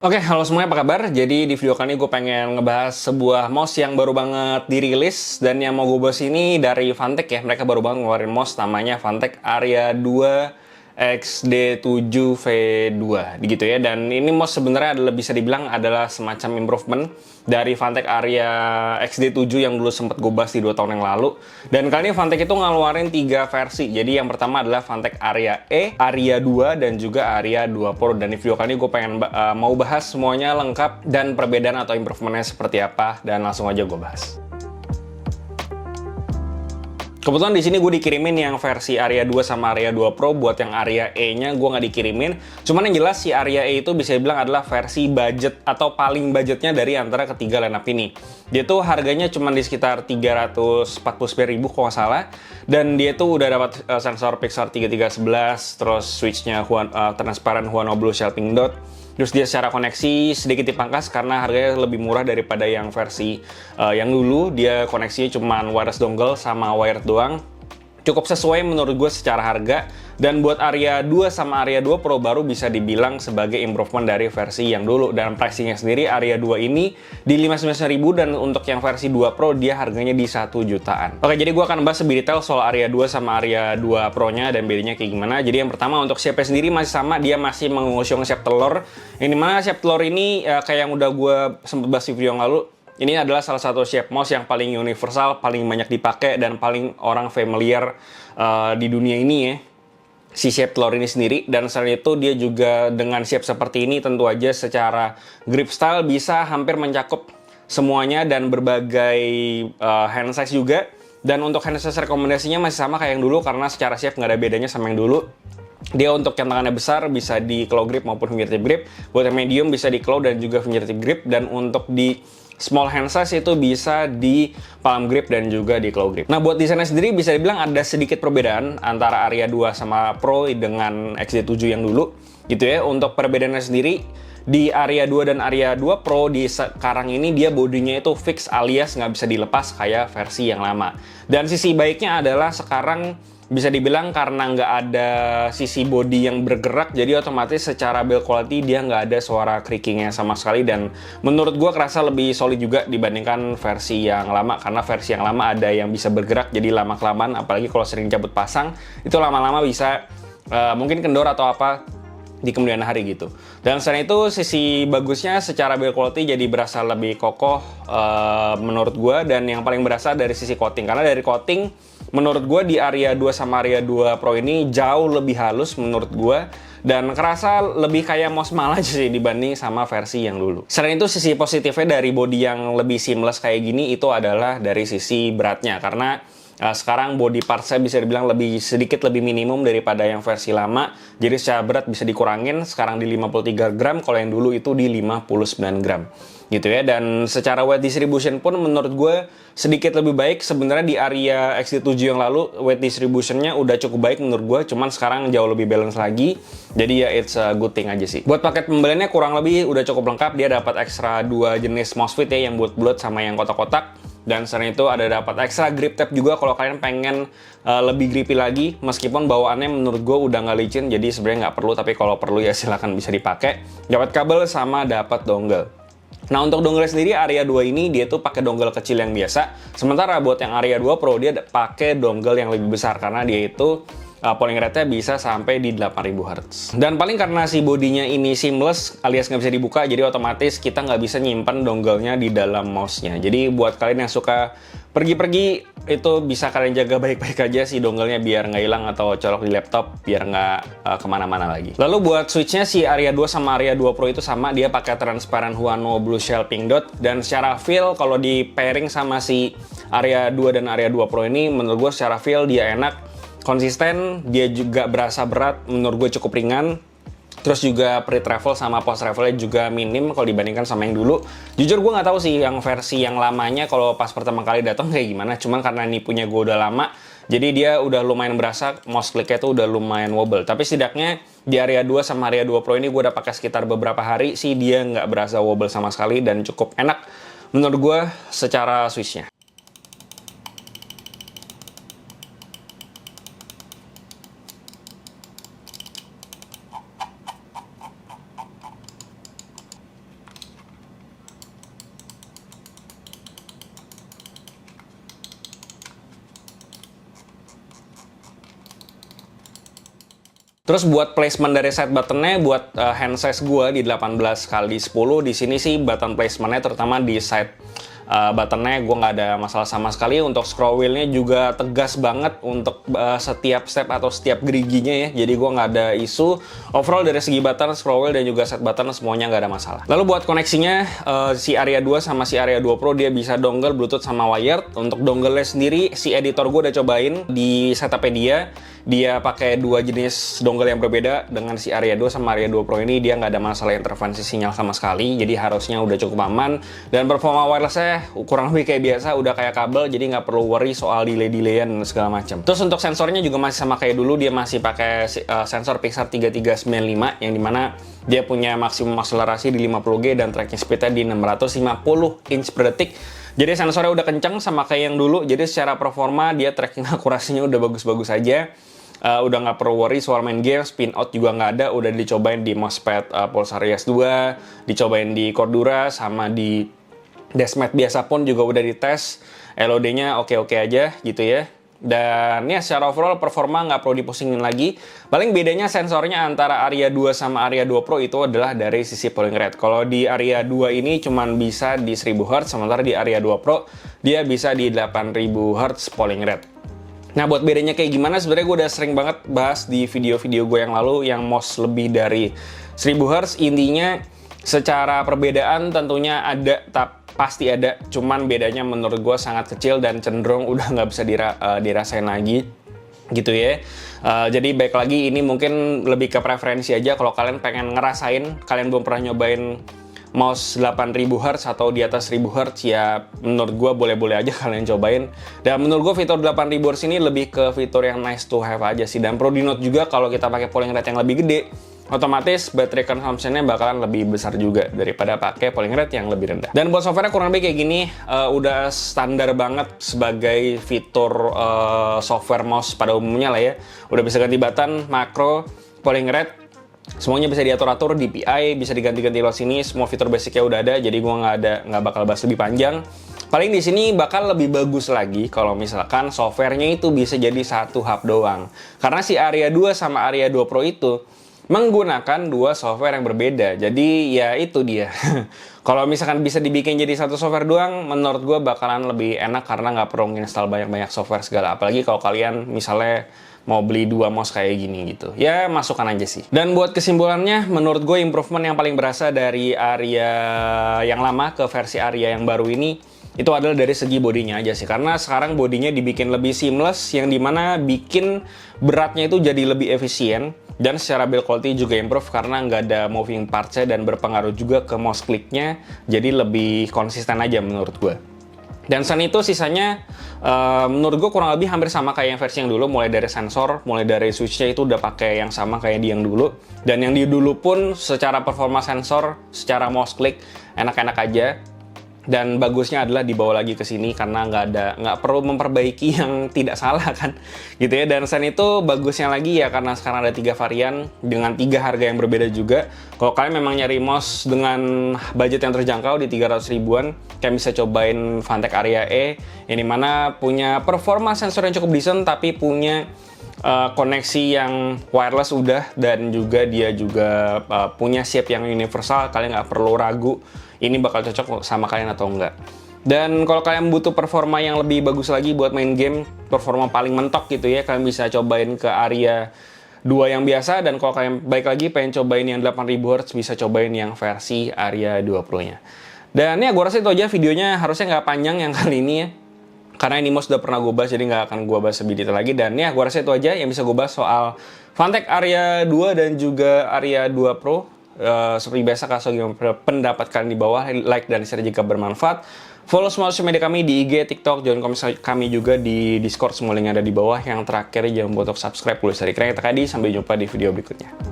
Oke, halo semuanya, apa kabar? Jadi di video kali ini gue pengen ngebahas sebuah mouse yang baru banget dirilis. Dan yang mau gue bahas ini dari Fantech ya. Mereka baru banget ngeluarin mouse namanya Fantech Aria 2 XD7 V2 gitu ya. Dan ini mouse sebenarnya adalah bisa dibilang adalah semacam improvement dari Fantech Aria XD7 yang dulu sempat gue bahas di 2 tahun yang lalu. Dan kali ini Fantech itu ngeluarin 3 versi. Jadi yang pertama adalah Fantech Aria E, Aria 2, dan juga Aria 2 Pro. Dan di video kali ini gue pengen mau bahas semuanya lengkap dan perbedaan atau improvementnya seperti apa. Dan langsung aja gue bahas. Kebetulan di sini gue dikirimin yang versi Aria 2 sama Aria 2 Pro. Buat yang Aria E-nya gue nggak dikirimin. Cuman yang jelas si Aria E itu bisa dibilang adalah versi budget atau paling budgetnya dari antara ketiga lineup ini. Dia tuh harganya cuma di sekitar 349.000 kalau nggak salah. Dan dia tuh udah dapat sensor Pixar 3311, terus switch-nya transparent Huano Blue Shelping Dot. Terus dia secara koneksi sedikit dipangkas karena harganya lebih murah daripada yang versi yang dulu. Dia koneksinya cuma wireless dongle sama wired doang. Cukup sesuai menurut gue secara harga. Dan buat Aria 2 sama Aria 2 Pro baru bisa dibilang sebagai improvement dari versi yang dulu. Dan pricingnya sendiri Aria 2 ini di 59.000, dan untuk yang versi 2 Pro dia harganya di 1 jutaan. Oke, jadi gue akan bahas lebih detail soal Aria 2 sama Aria 2 Pro-nya dan bedanya kayak gimana. Jadi yang pertama untuk shape sendiri masih sama, dia masih mengusung shape telur. Yang dimana shape telur ini kayak yang udah gue sempat bahas di video yang lalu, ini adalah salah satu shape mouse yang paling universal, paling banyak dipakai, dan paling orang familiar di dunia ini ya. Si shape telur ini sendiri. Dan selain itu dia juga dengan shape seperti ini tentu aja secara grip style bisa hampir mencakup semuanya dan berbagai hand size juga. Dan untuk hand size rekomendasinya masih sama kayak yang dulu karena secara shape nggak ada bedanya sama yang dulu. Dia untuk yang tangannya besar bisa di claw grip maupun fingertip grip. Buat yang medium bisa di claw dan juga fingertip grip. Dan untuk di small hand size itu bisa di palm grip dan juga di claw grip. Nah, buat desainnya sendiri bisa dibilang ada sedikit perbedaan antara Aria 2 sama Pro dengan XD7 yang dulu gitu ya. Untuk perbedaannya sendiri, di Aria 2 dan Aria 2 Pro di sekarang ini dia bodinya itu fix alias nggak bisa dilepas kayak versi yang lama. Dan sisi baiknya adalah sekarang bisa dibilang karena nggak ada sisi body yang bergerak, jadi otomatis secara build quality dia nggak ada suara creakingnya sama sekali. Dan menurut gue kerasa lebih solid juga dibandingkan versi yang lama, karena versi yang lama ada yang bisa bergerak, jadi lama-kelamaan apalagi kalau sering cabut pasang itu lama-lama bisa mungkin kendor atau apa di kemudian hari gitu. Dan selain itu sisi bagusnya secara build quality jadi berasa lebih kokoh menurut gue. Dan yang paling berasa dari sisi coating, karena dari coating menurut gue di Aria 2 sama Aria 2 Pro ini jauh lebih halus menurut gue. Dan kerasa lebih kayak mouse malah aja sih dibanding sama versi yang dulu. Selain itu sisi positifnya dari body yang lebih seamless kayak gini itu adalah dari sisi beratnya. Karena sekarang body parts-nya bisa dibilang sedikit lebih minimum daripada yang versi lama. Jadi secara berat bisa dikurangin, sekarang di 53 gram, kalau yang dulu itu di 59 gram. Gitu ya. Dan secara weight distribution pun menurut gue sedikit lebih baik. Sebenarnya di Aria XD7 yang lalu weight distribution-nya udah cukup baik menurut gue, cuman sekarang jauh lebih balance lagi. Jadi ya it's a good thing aja sih. Buat paket pembeliannya kurang lebih udah cukup lengkap. Dia dapat ekstra 2 jenis mouse fit ya, yang bulat-bulat sama yang kotak-kotak. Dan selain itu ada dapat ekstra grip tape juga kalau kalian pengen lebih grippy lagi. Meskipun bawaannya menurut gue udah nggak licin, jadi sebenarnya nggak perlu, tapi kalau perlu ya silahkan bisa dipakai. Dapat kabel sama dapat dongle. Nah, untuk dongle sendiri Aria 2 ini dia tuh pakai dongle kecil yang biasa. Sementara buat yang Aria 2 Pro dia pakai dongle yang lebih besar karena dia itu polling rate-nya bisa sampai di 8000 Hz. Dan paling karena si bodinya ini seamless alias nggak bisa dibuka, jadi otomatis kita nggak bisa nyimpan dongle-nya di dalam mouse-nya. Jadi buat kalian yang suka pergi-pergi itu bisa kalian jaga baik-baik aja si dongle-nya biar nggak hilang atau colok di laptop biar nggak kemana-mana lagi. Lalu buat switch-nya si Aria 2 sama Aria 2 Pro itu sama, dia pakai transparent Huano Blue Shelping Dot. Dan secara feel kalau di pairing sama si Aria 2 dan Aria 2 Pro ini menurut gue secara feel dia enak, konsisten, dia juga berasa berat, menurut gue cukup ringan. Terus juga pre-travel sama post-travelnya juga minim kalau dibandingkan sama yang dulu. Jujur gue nggak tahu sih yang versi yang lamanya kalau pas pertama kali datang kayak gimana. Cuman karena ini punya gue udah lama, jadi dia udah lumayan berasa, mouse click-nya tuh udah lumayan wobble. Tapi setidaknya di Aria 2 sama Aria 2 Pro ini gue udah pakai sekitar beberapa hari sih, dia nggak berasa wobble sama sekali dan cukup enak menurut gue secara switch-nya. Terus buat placement dari side buttonnya, buat hand size gue di 18x10, di sini sih button placementnya terutama di side buttonnya gue nggak ada masalah sama sekali. Untuk scroll wheelnya juga tegas banget untuk setiap step atau setiap geriginya ya, jadi gue nggak ada isu. Overall dari segi button, scroll wheel dan juga set button semuanya nggak ada masalah. Lalu buat koneksinya, si Aria 2 sama si Aria 2 Pro dia bisa dongle Bluetooth sama wired. Untuk dongle-nya sendiri, si editor gue udah cobain di setupnya dia pakai dua jenis dongle yang berbeda. Dengan si Aria 2 sama Aria 2 Pro ini dia nggak ada masalah intervensi sinyal sama sekali, jadi harusnya udah cukup aman. Dan performa wirelessnya kurang lebih kayak biasa, udah kayak kabel, jadi nggak perlu worry soal delay-delayan dan segala macam. Terus untuk sensornya juga masih sama kayak dulu, dia masih pakai sensor Pixar 3395 yang dimana dia punya maksimum akselerasi di 50G dan tracking speednya di 650 inch per detik. Jadi sensornya udah kenceng sama kayak yang dulu, jadi secara performa dia tracking akurasinya udah bagus-bagus aja. Udah nggak perlu worry soal main game, spin out juga nggak ada, udah dicobain di mousepad Pulsar Rias 2, dicobain di Cordura, sama di Desmet biasa pun juga udah dites. LOD-nya oke-oke aja gitu ya. Dan ya secara overall performa nggak perlu dipusingin lagi. Paling bedanya sensornya antara Aria 2 sama Aria 2 Pro itu adalah dari sisi polling rate. Kalau di Aria 2 ini cuman bisa di 1000 Hz, sementara di Aria 2 Pro dia bisa di 8000 Hz polling rate. Nah, buat bedanya kayak gimana, sebenarnya gue udah sering banget bahas di video-video gue yang lalu yang MOS lebih dari 1000 Hz. Intinya secara perbedaan tentunya ada, pasti ada, cuman bedanya menurut gue sangat kecil dan cenderung udah nggak bisa dirasain lagi gitu ya. Jadi baik lagi, ini mungkin lebih ke preferensi aja. Kalau kalian pengen ngerasain, kalian belum pernah nyobain mouse 8000 Hz atau di atas 1000 Hz, ya menurut gue boleh-boleh aja kalian cobain. Dan menurut gue fitur 8000 Hz ini lebih ke fitur yang nice to have aja sih. Dan perlu di note juga kalau kita pakai polling rate yang lebih gede, otomatis baterai consumption-nya bakalan lebih besar juga daripada pakai polling rate yang lebih rendah. Dan buat software-nya kurang lebih kayak gini, udah standar banget sebagai fitur software mouse pada umumnya lah ya. Udah bisa ganti button, makro, polling rate, semuanya bisa diatur-atur, DPI bisa diganti-ganti lo sini, semua fitur basicnya udah ada, jadi gua nggak bakal bahas lebih panjang. Paling di sini bakal lebih bagus lagi kalau misalkan softwarenya itu bisa jadi satu hub doang. Karena si Aria 2 sama Aria 2 Pro itu menggunakan dua software yang berbeda. Jadi ya itu dia. Kalau misalkan bisa dibikin jadi satu software doang, menurut gue bakalan lebih enak karena nggak perlu install banyak-banyak software segala. Apalagi kalau kalian misalnya mau beli dua mouse kayak gini gitu. Ya masukkan aja sih. Dan buat kesimpulannya, menurut gue improvement yang paling berasa dari Aria yang lama ke versi Aria yang baru ini, itu adalah dari segi bodinya aja sih. Karena sekarang bodinya dibikin lebih seamless, yang dimana bikin beratnya itu jadi lebih efisien. Dan secara build quality juga improve karena nggak ada moving parts-nya dan berpengaruh juga ke mouse click-nya. Jadi lebih konsisten aja menurut gue. Dan selain itu sisanya menurut gue kurang lebih hampir sama kayak yang versi yang dulu. Mulai dari sensor, mulai dari switch-nya itu udah pakai yang sama kayak di yang dulu. Dan yang di dulu pun secara performa sensor, secara mouse click enak-enak aja. Dan bagusnya adalah dibawa lagi ke sini karena nggak perlu memperbaiki yang tidak salah kan gitu ya. Dan selain itu bagusnya lagi ya karena sekarang ada 3 varian dengan 3 harga yang berbeda juga. Kalau kalian memang nyari mouse dengan budget yang terjangkau di 300 ribuan, kalian bisa cobain Phanteks Aria E yang dimana punya performa sensor yang cukup decent tapi punya koneksi yang wireless udah, dan juga dia juga punya shape yang universal. Kalian nggak perlu ragu ini bakal cocok sama kalian atau enggak. Dan kalau kalian butuh performa yang lebih bagus lagi buat main game, performa paling mentok gitu ya, kalian bisa cobain ke Aria 2 yang biasa. Dan kalau kalian baik lagi pengen cobain yang 8000 Hz, bisa cobain yang versi Aria 2 Pro nya. Dan ya gue rasa itu aja videonya, harusnya nggak panjang yang kali ini ya, karena ini mouse udah pernah gue bahas, jadi nggak akan gue bahas lebih detail lagi. Dan ya gue rasa itu aja yang bisa gue bahas soal Phanteks Aria 2 dan juga Aria 2 Pro. Seperti biasa, kasih pendapat kalian di bawah, like dan share jika bermanfaat. Follow semua sosial media kami di IG, TikTok, join kami juga di Discord, semua link ada di bawah. Yang terakhir jangan lupa untuk subscribe. Gue dari Kren Tadi, sampai jumpa di video berikutnya.